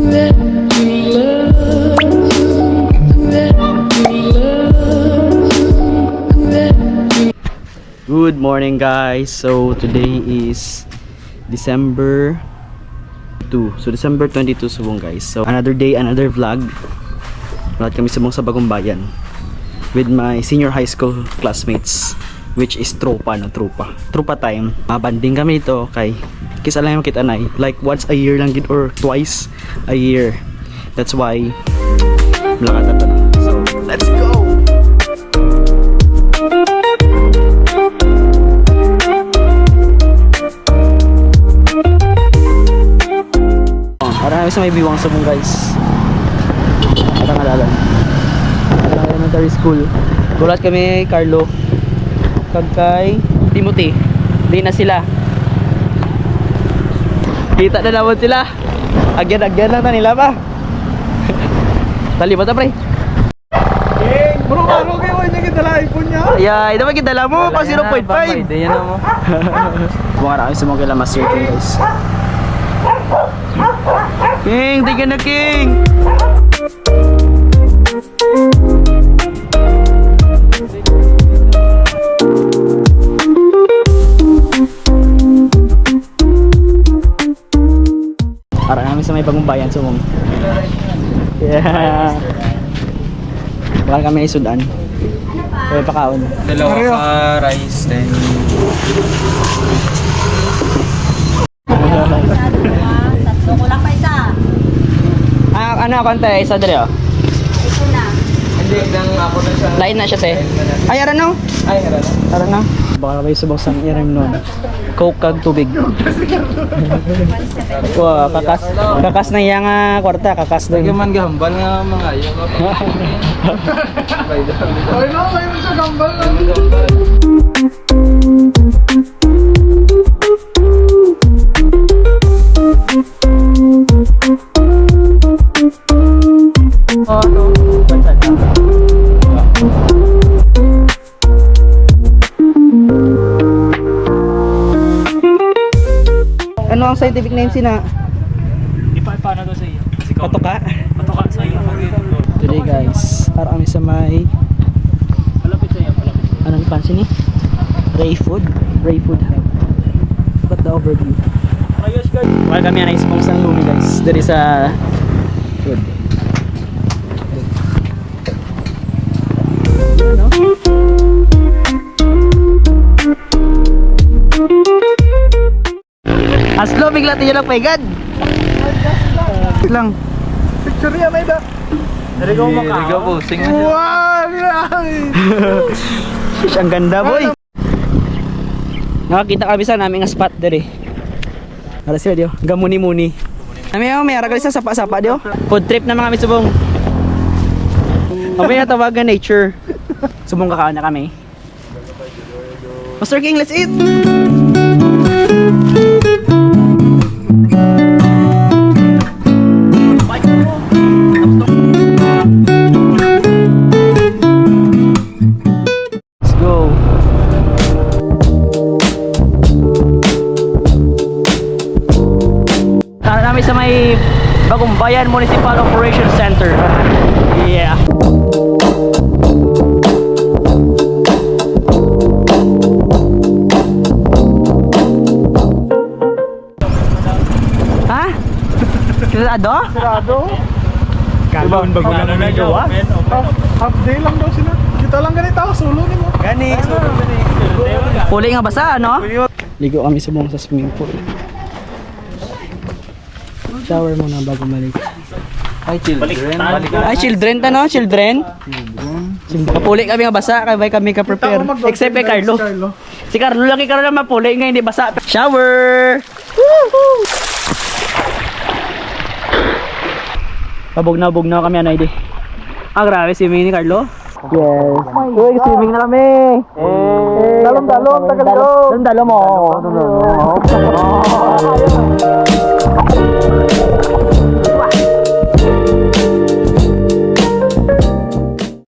Good morning guys. So today is December 2. So December 22 subong guys. So another day, another vlog. Lahat kami subong sa Bagong Bayan with my senior high school classmates, which is tropa time. Banding kami ito kay kisa lang yung kita na like once a year lang gid or twice a year. That's why malakata to. So let's go. Para namin sa may biwang subong guys. Katangalalan elementary school. Gulat kami Carlo kag kay Timothy. Di na sila. Kita na naman sila. Agyan lang na nila pa. Tali ba ta pre? Bro, kayo niya kitala iPhone niya. Yeah, ito ba kitala mo? Pa 0.5. Hindi yan mo. Bumara kami sa mga kila Master King guys. King, tingin na King. Para namin sa may Bagong Bayan sumong. Yeah. Bakal kami isudan. Kaya pakaon. Dalawa ka rice then Tatlo ko lang pa isa. Ano konti isa dali oh. Ito na. hindi lang ako na siya. Lain na siya te. Ay aran no. Ay, harap. Tara na. Baka kayo subok sa iram nun. Coke kag tubig. Wow, kakas na yang kwarta, kakas na. Lagi man gahambal nga mga ayaw ko. Ay no, kayo sa gambal. Ano ang scientific name sina? Paano to sa iyo? Patoka. Patoka sa iyo. Today guys, para kami sa may Malapit sa iyo, malapit. anong pansin ni? Ray Food Hub. Look at the overview. Ayos guys. Wala kami na ispong sang lumi guys. Dari sa food. Ano? Aslo bigla tiyo lang paigad. Lang. Picture niya may da. Dari ko maka. Dari ko posing na siya. Wow! Fish ang ganda boy. Nakakita kami sa namin nga spot dere. Ara sila dio, gamuni-muni. Nami may ara sa sapa-sapa dio. Food trip na mga kami subong. Kami natawagan nature. Subong kakaon na kami. Master King, let's eat. Let's go. Tara namin sa may Bagong Bayan Municipal Operations Center. Yeah. Ha? Kirado? Sarado. Kalon bago na may gawa. Half day lang daw sila. Kita lang ganito ako, solo ni mo. Gani, solo gani. Puli nga basa, no? Ligo kami sa buong sa swimming pool. Shower muna bago malik. Ay, children. Ay, children ta, no? Children? Mapuli kami nga basa, kaya kami ka-prepare. Except kay Carlo. Si Carlo lagi karon na mapuli nga hindi basa. Shower! Woohoo! Pabog na kami anay di. Ah, grabe swimming ni Carlo. Yes. Uy, swimming na kami. Dalom, tagal. Dalom mo.